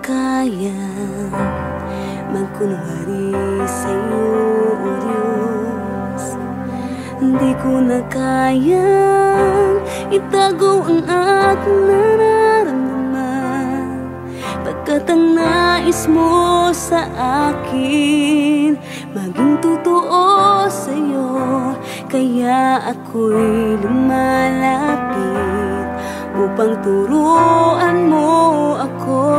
kayang magkunwari sa'yo, O Diyos. Hindi ko na kayang itago ang aking nararamdaman, pagkat ang nais mo sa akin maging totoo sa'yo. Kaya ako'y lumalapit upang turuan mo ako.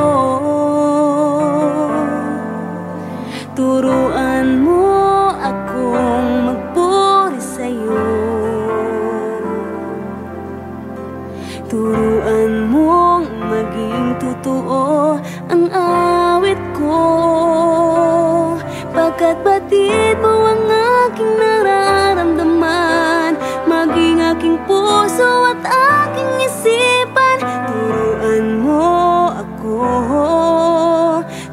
Turuan mo akong magpuri sa'yo. Turuan mong maging totoo ang awit ko, pagkat batid mo ang aking nararamdaman, maging aking puso at aking isipan. Turuan mo ako,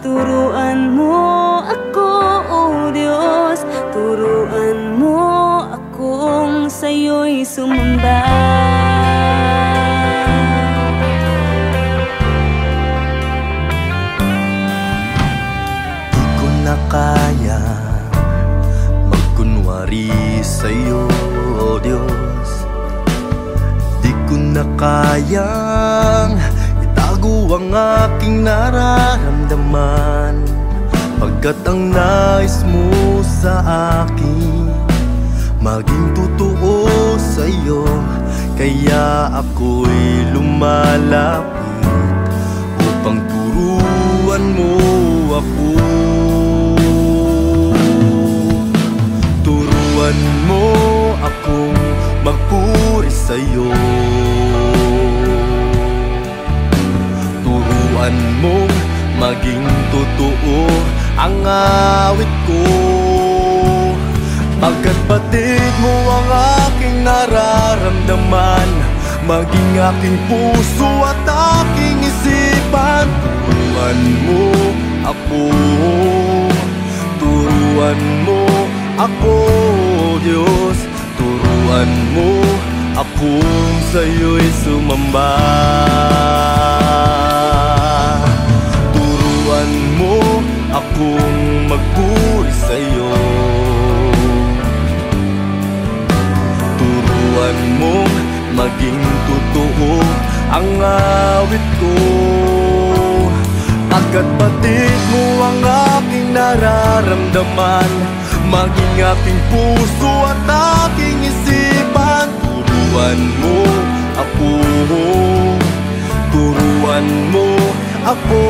turuan mo ako, O Diyos. Turuan mo akong sa'yo'y sumamba. Kaya magkunwari sa'yo, O Diyos. Di ko na kayang itago ang aking nararamdaman, pagkat ang nais mo sa akin maging totoo sa'yo. Kaya ako'y lumalapit upang turuan mo ako. Turuan mo akong magpuri sa'yo. Turuan mong maging totoo ang awit ko, pagkat batid mo ang aking nararamdaman, maging aking puso at aking isipan. Turuan mo ako, turuan mo ako, Diyos. Turuan mo akong sa'yo'y sumamba. Turuan mo akong magpuri sa'yo. Turuan mo maging totoo ang awit ko, pagkat batid mo ang aking nararamdaman, maging aking puso at aking isipan. Turuan mo ako, turuan mo ako,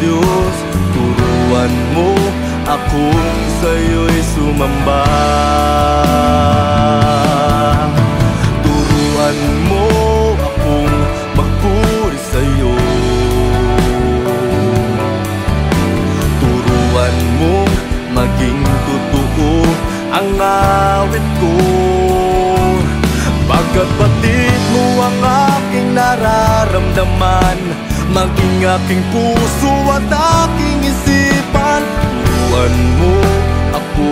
Diyos. Turuan mo akong sa'yo'y sumamba. Turuan mo akong magpuri sa'yo. Turuan mo maging totoo ang awit ko, pagkat batid mo ang aking nararamdaman, maging aking puso at aking isipan. Turuan mo ako,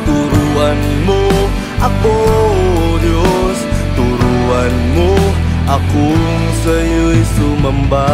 turuan mo ako, Diyos. Turuan mo akong sa'yo'y sumamba.